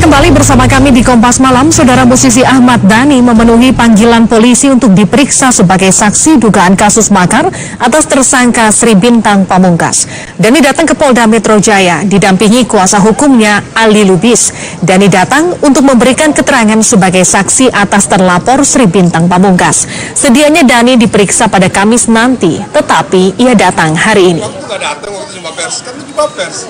kembali bersama kami di Kompas Malam. Saudara musisi Ahmad Dhani memenuhi panggilan polisi untuk diperiksa sebagai saksi dugaan kasus makar atas tersangka Sri Bintang Pamungkas. Dhani datang ke Polda Metro Jaya didampingi kuasa hukumnya Ali Lubis. Dhani datang untuk memberikan keterangan sebagai saksi atas terlapor Sri Bintang Pamungkas. Sedianya Dhani diperiksa pada Kamis nanti, tetapi ia datang hari ini. Nggak datang waktu jumpa pers, kan jumpa pers.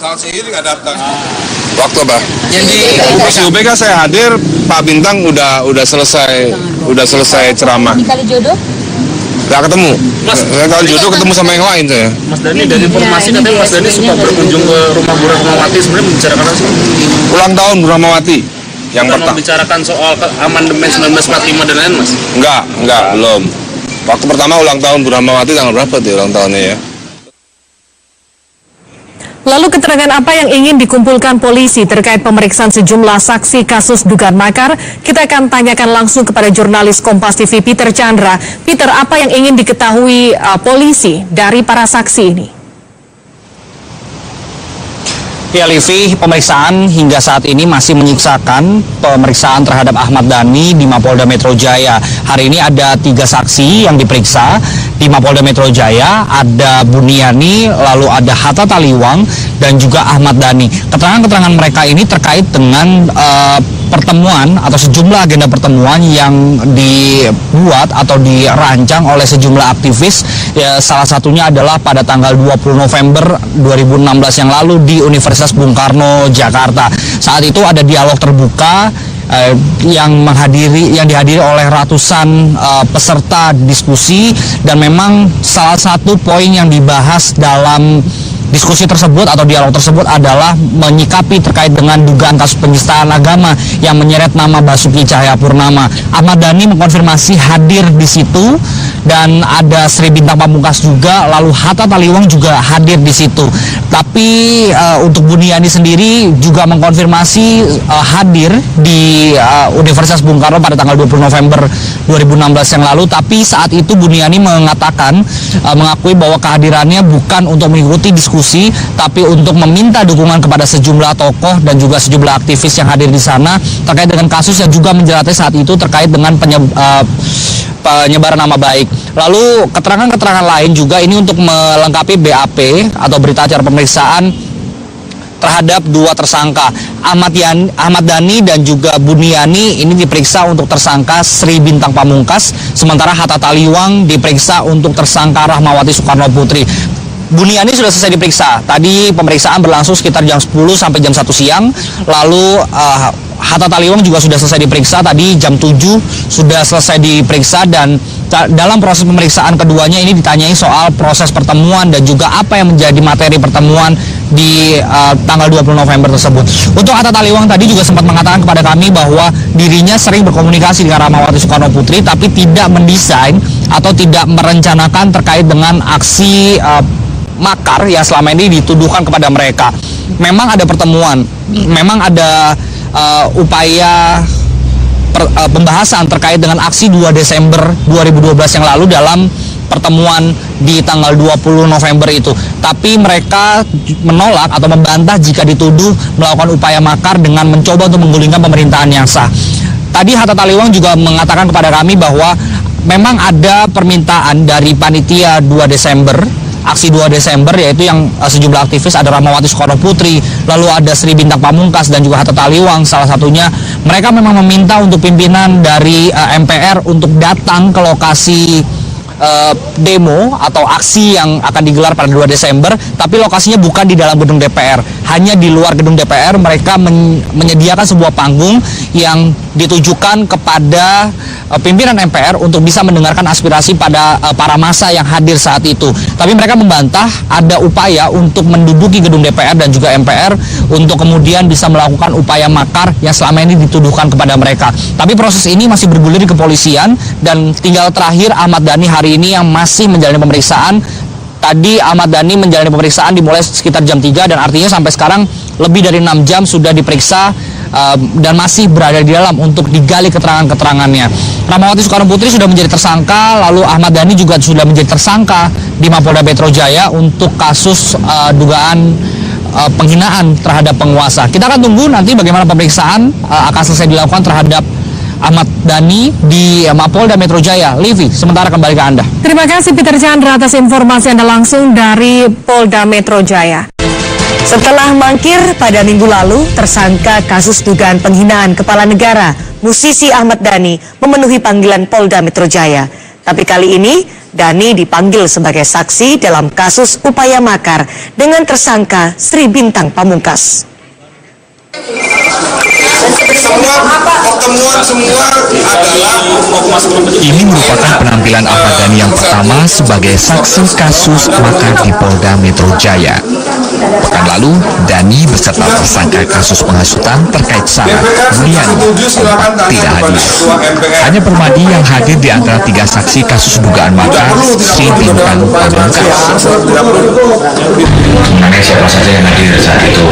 Saat ini nggak datang. Waktu apa? Jadi pas UBK saya hadir, Pak Bintang udah selesai ceramah. Kali jodoh? Nggak ketemu. Saya kali jodoh ketemu sama yang lain saya. Mas Dhani, dari informasi katanya Mas Dhani suka berkunjung ke rumah Bu Rahmawati, sebenarnya membicarakan apa sih? Ulang tahun Bu Rahmawati. Yang pertama. Membicarakan soal amandemen 1945 dan lain, Mas? Enggak, belum. Waktu pertama ulang tahun Bu Rahmawati tanggal berapa tuh ulang tahunnya ya? Lalu keterangan apa yang ingin dikumpulkan polisi terkait pemeriksaan sejumlah saksi kasus dugaan makar? Kita akan tanyakan langsung kepada jurnalis Kompas TV Peter Chandra. Peter, apa yang ingin diketahui polisi dari para saksi ini? Ya, Livi, pemeriksaan hingga saat ini masih menyisakan pemeriksaan terhadap Ahmad Dhani di Mapolda Metro Jaya. Hari ini ada 3 saksi yang diperiksa di Mapolda Metro Jaya, ada Buniani, lalu ada Hatta Taliwang, dan juga Ahmad Dhani. Keterangan-keterangan mereka ini terkait dengan pertemuan atau sejumlah agenda pertemuan yang dibuat atau dirancang oleh sejumlah aktivis. Ya, salah satunya adalah pada tanggal 20 November 2016 yang lalu di Universitas Bung Karno, Jakarta. Saat itu ada dialog terbuka yang dihadiri oleh ratusan peserta diskusi, dan memang salah satu poin yang dibahas dalam diskusi tersebut atau dialog tersebut adalah menyikapi terkait dengan dugaan kasus penistaan agama yang menyeret nama Basuki Cahayapurnama. Ahmad Dhani mengkonfirmasi hadir di situ, dan ada Sri Bintang Pamungkas juga, lalu Hatta Taliwang juga hadir di situ. Tapi untuk Buniani sendiri juga mengkonfirmasi hadir di Universitas Bung Karno pada tanggal 20 November 2016 yang lalu. Tapi saat itu Buniani mengatakan, mengakui bahwa kehadirannya bukan untuk mengikuti diskusi, tapi untuk meminta dukungan kepada sejumlah tokoh dan juga sejumlah aktivis yang hadir di sana terkait dengan kasus yang juga menjeratnya saat itu terkait dengan penyebaran nama baik. Lalu keterangan-keterangan lain juga ini untuk melengkapi BAP atau berita acara pemeriksaan terhadap 2 tersangka, Ahmad Dhani dan juga Buniani ini diperiksa untuk tersangka Sri Bintang Pamungkas, sementara Hatta Taliwang diperiksa untuk tersangka Rahmawati Soekarno Putri. Buniani sudah selesai diperiksa. Tadi pemeriksaan berlangsung sekitar jam 10 sampai jam 1 siang. Lalu Hatta Taliwang juga sudah selesai diperiksa. Tadi jam 7 sudah selesai diperiksa, dan dalam proses pemeriksaan keduanya ini ditanyai soal proses pertemuan dan juga apa yang menjadi materi pertemuan di tanggal 20 November tersebut. Untuk Hatta Taliwang tadi juga sempat mengatakan kepada kami bahwa dirinya sering berkomunikasi dengan Rahmawati Soekarno Putri, tapi tidak mendesain atau tidak merencanakan terkait dengan aksi makar yang selama ini dituduhkan kepada mereka. Memang ada pertemuan, memang ada upaya pembahasan terkait dengan aksi 2 Desember 2012 yang lalu dalam pertemuan di tanggal 20 November itu. Tapi mereka menolak atau membantah jika dituduh melakukan upaya makar dengan mencoba untuk menggulingkan pemerintahan yang sah. Tadi Hatta Taliwang juga mengatakan kepada kami bahwa memang ada permintaan dari panitia 2 Desember, aksi 2 Desember, yaitu yang sejumlah aktivis, ada Rahmawati Soekarno Putri, lalu ada Sri Bintang Pamungkas dan juga Hatta Taliwang. Salah satunya mereka memang meminta untuk pimpinan dari MPR untuk datang ke lokasi demo atau aksi yang akan digelar pada 2 Desember, tapi lokasinya bukan di dalam gedung DPR, hanya di luar gedung DPR. Mereka menyediakan sebuah panggung yang ditujukan kepada pimpinan MPR untuk bisa mendengarkan aspirasi pada para massa yang hadir saat itu. Tapi mereka membantah ada upaya untuk menduduki gedung DPR dan juga MPR untuk kemudian bisa melakukan upaya makar yang selama ini dituduhkan kepada mereka. Tapi proses ini masih bergulir di kepolisian, dan tinggal terakhir Ahmad Dhani hari ini yang masih menjalani pemeriksaan. Tadi Ahmad Dhani menjalani pemeriksaan dimulai sekitar jam 3, dan artinya sampai sekarang lebih dari 6 jam sudah diperiksa dan masih berada di dalam untuk digali keterangan-keterangannya. Rahmawati Soekarno Putri sudah menjadi tersangka, lalu Ahmad Dhani juga sudah menjadi tersangka di Mapolda Metro Jaya untuk kasus dugaan penghinaan terhadap penguasa. Kita akan tunggu nanti bagaimana pemeriksaan akan selesai dilakukan terhadap Ahmad Dhani di Mapolda Metro Jaya. Livi, sementara kembali ke Anda. Terima kasih Peter Chandra atas informasi Anda langsung dari Polda Metro Jaya. Setelah mangkir pada minggu lalu, tersangka kasus dugaan penghinaan kepala negara, musisi Ahmad Dhani memenuhi panggilan Polda Metro Jaya. Tapi kali ini, Dhani dipanggil sebagai saksi dalam kasus upaya makar dengan tersangka Sri Bintang Pamungkas. Ini merupakan penampilan Ahmad Dhani yang pertama sebagai saksi kasus makar di Polda Metro Jaya. Pekan lalu, Dhani beserta tersangka kasus penghasutan terkait Sarah Budiani tidak hadir. Hanya Permadi yang hadir di antara 3 saksi kasus dugaan makar Sri Bintang Pamungkas. Mengenai siapa saja yang hadir saat itu,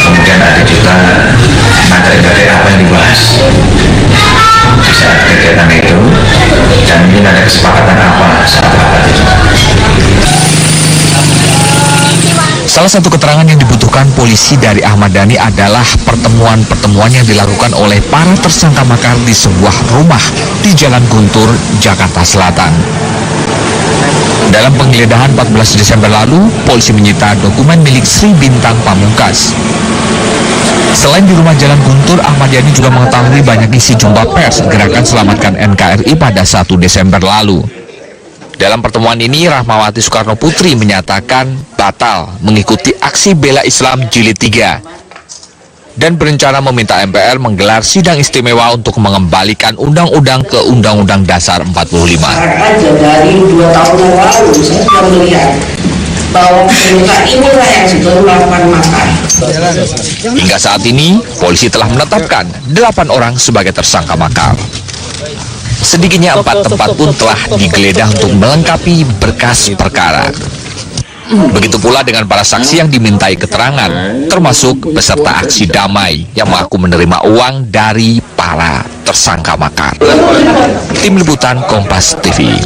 kemudian ada juga materi-materi apa yang dibahas di saat kegiatan itu, dan mungkin ada kesepakatan apa saat rapat itu. Salah satu keterangan yang dibutuhkan polisi dari Ahmad Dhani adalah pertemuan-pertemuan yang dilakukan oleh para tersangka makar di sebuah rumah di Jalan Guntur, Jakarta Selatan. Dalam penggeledahan 14 Desember lalu, polisi menyita dokumen milik Sri Bintang Pamungkas. Selain di rumah Jalan Guntur, Ahmad Dhani juga mengetahui banyak isi jumpa pers Gerakan Selamatkan NKRI pada 1 Desember lalu. Dalam pertemuan ini, Rahmawati Soekarno Putri menyatakan batal mengikuti aksi bela Islam jilid 3 dan berencana meminta MPR menggelar sidang istimewa untuk mengembalikan undang-undang ke Undang-Undang Dasar 45. Dari 2 tahun yang lalu saya sudah melihat bahwa mereka inilah yang sudah melakukan makar. Hingga saat ini, polisi telah menetapkan 8 orang sebagai tersangka makar. Sedikitnya 4 tempat pun telah digeledah untuk melengkapi berkas perkara. Begitu pula dengan para saksi yang dimintai keterangan, termasuk peserta aksi damai yang mengaku menerima uang dari para tersangka makar. Tim Liputan Kompas TV.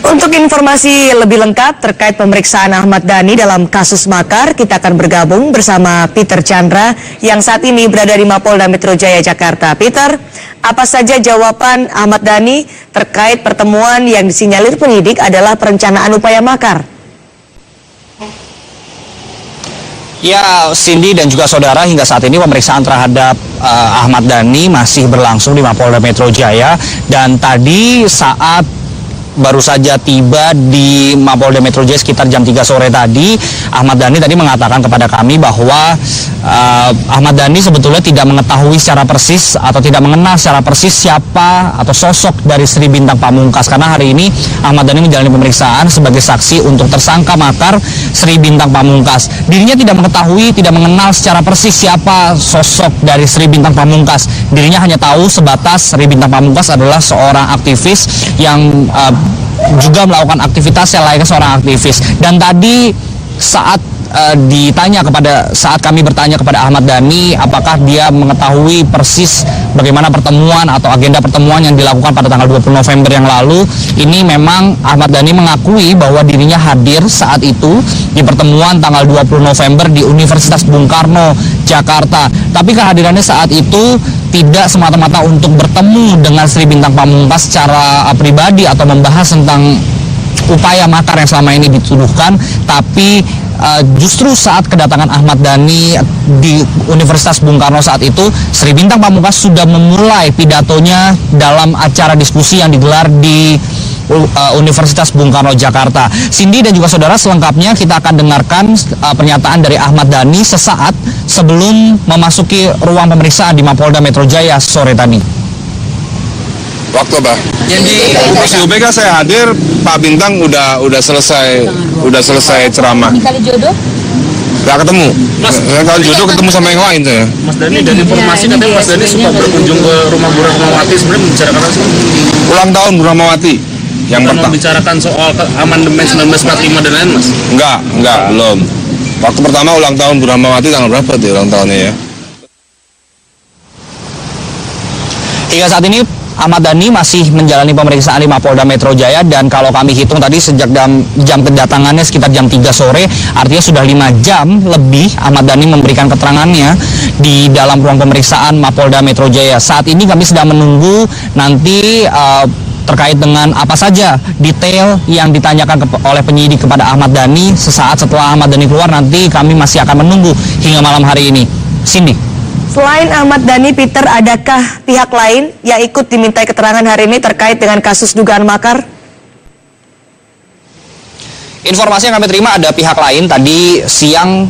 Untuk informasi lebih lengkap terkait pemeriksaan Ahmad Dhani dalam kasus makar, kita akan bergabung bersama Peter Chandra yang saat ini berada di Mapolda Metro Jaya, Jakarta. Peter, apa saja jawaban Ahmad Dhani terkait pertemuan yang disinyalir penyidik adalah perencanaan upaya makar? Ya, Cindy dan juga saudara, hingga saat ini pemeriksaan terhadap Ahmad Dhani masih berlangsung di Mapolda Metro Jaya, dan tadi saat baru saja tiba di Mapolda Metro Jaya sekitar jam 3 sore tadi, Ahmad Dhani tadi mengatakan kepada kami bahwa Ahmad Dhani sebetulnya tidak mengetahui secara persis atau tidak mengenal secara persis siapa atau sosok dari Sri Bintang Pamungkas, karena hari ini Ahmad Dhani menjalani pemeriksaan sebagai saksi untuk tersangka makar Sri Bintang Pamungkas. Dirinya tidak mengetahui, tidak mengenal secara persis siapa sosok dari Sri Bintang Pamungkas. Dirinya hanya tahu sebatas Sri Bintang Pamungkas adalah seorang aktivis yang juga melakukan aktivitas yang layaknya seorang aktivis. Dan tadi saat saat kami bertanya kepada Ahmad Dhani apakah dia mengetahui persis bagaimana pertemuan atau agenda pertemuan yang dilakukan pada tanggal 20 November yang lalu, ini memang Ahmad Dhani mengakui bahwa dirinya hadir saat itu di pertemuan tanggal 20 November di Universitas Bung Karno, Jakarta. Tapi kehadirannya saat itu tidak semata-mata untuk bertemu dengan Sri Bintang Pamungkas secara pribadi atau membahas tentang upaya makar yang selama ini dituduhkan, tapi justru saat kedatangan Ahmad Dhani di Universitas Bung Karno saat itu, Sri Bintang Pamungkas sudah memulai pidatonya dalam acara diskusi yang digelar di Universitas Bung Karno, Jakarta. Cindy dan juga saudara, selengkapnya kita akan dengarkan pernyataan dari Ahmad Dhani sesaat sebelum memasuki ruang pemeriksaan di Mapolda Metro Jaya sore tadi. Waktu apa? Pas di UBK saya hadir, Pak Bintang udah selesai ceramah. Di Kali Jodoh? Gak ketemu. Kalau jodoh ketemu sama yang lain saya. Mas Dhani, dari informasi katanya Mas Dhani suka berkunjung ke rumah Bu Rahmawati, sebenarnya membicarakan apa sih? Ulang tahun Bu Rahmawati. Yang pertama. Membicarakan soal amandemen 1945 dan lain, Mas? Enggak, belum. Waktu pertama ulang tahun Bu Rahmawati tanggal berapa tuh ulang tahunnya ya? Hingga saat ini Ahmad Dhani masih menjalani pemeriksaan di Mapolda Metro Jaya, dan kalau kami hitung tadi sejak jam kedatangannya sekitar jam 3 sore, artinya sudah 5 jam lebih Ahmad Dhani memberikan keterangannya di dalam ruang pemeriksaan Mapolda Metro Jaya. Saat ini kami sedang menunggu nanti terkait dengan apa saja detail yang ditanyakan oleh penyidik kepada Ahmad Dhani. Sesaat setelah Ahmad Dhani keluar, nanti kami masih akan menunggu hingga malam hari ini. Cindy. Selain Ahmad Dhani, Peter, adakah pihak lain yang ikut dimintai keterangan hari ini terkait dengan kasus dugaan makar? Informasi yang kami terima ada pihak lain. Tadi siang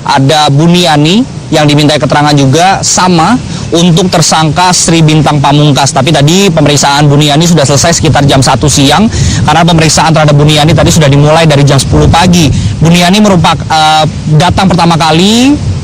ada Buniani yang dimintai keterangan juga, sama untuk tersangka Sri Bintang Pamungkas. Tapi tadi pemeriksaan Buniani sudah selesai sekitar jam 1 siang, karena pemeriksaan terhadap Buniani tadi sudah dimulai dari jam 10 pagi. Buniani merupakan datang pertama kali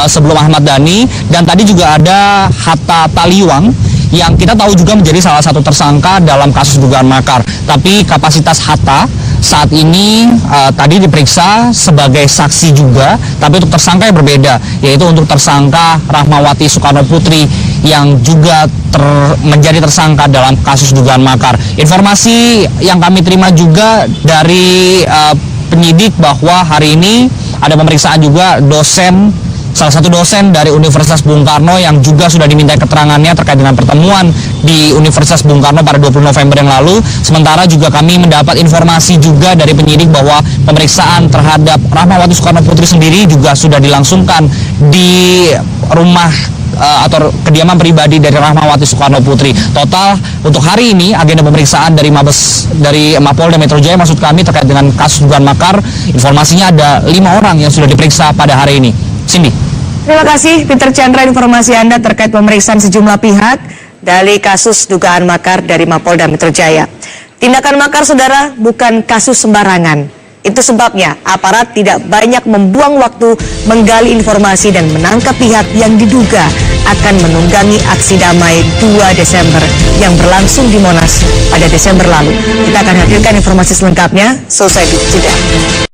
sebelum Ahmad Dhani, dan tadi juga ada Hatta Taliwang yang kita tahu juga menjadi salah satu tersangka dalam kasus dugaan makar. Tapi kapasitas Hatta saat ini tadi diperiksa sebagai saksi juga, tapi untuk tersangka yang berbeda, yaitu untuk tersangka Rahmawati Soekarno Putri yang juga menjadi tersangka dalam kasus dugaan makar. Informasi yang kami terima juga dari penyidik bahwa hari ini ada pemeriksaan juga salah satu dosen dari Universitas Bung Karno yang juga sudah dimintai keterangannya terkait dengan pertemuan di Universitas Bung Karno pada 20 November yang lalu. Sementara juga kami mendapat informasi juga dari penyidik bahwa pemeriksaan terhadap Rahmawati Soekarno Putri sendiri juga sudah dilangsungkan di rumah atau kediaman pribadi dari Rahmawati Soekarno Putri. Total untuk hari ini agenda pemeriksaan dari Mapolda Metro Jaya, maksud kami, terkait dengan kasus dugaan makar, informasinya ada 5 orang yang sudah diperiksa pada hari ini. Cindy. Terima kasih Peter Chandra, informasi Anda terkait pemeriksaan sejumlah pihak dari kasus dugaan makar dari Mapolda Metro Jaya. Tindakan makar, saudara, bukan kasus sembarangan. Itu sebabnya aparat tidak banyak membuang waktu menggali informasi dan menangkap pihak yang diduga akan menunggangi aksi damai 2 Desember yang berlangsung di Monas pada Desember lalu. Kita akan hadirkan informasi selengkapnya selesai jeda.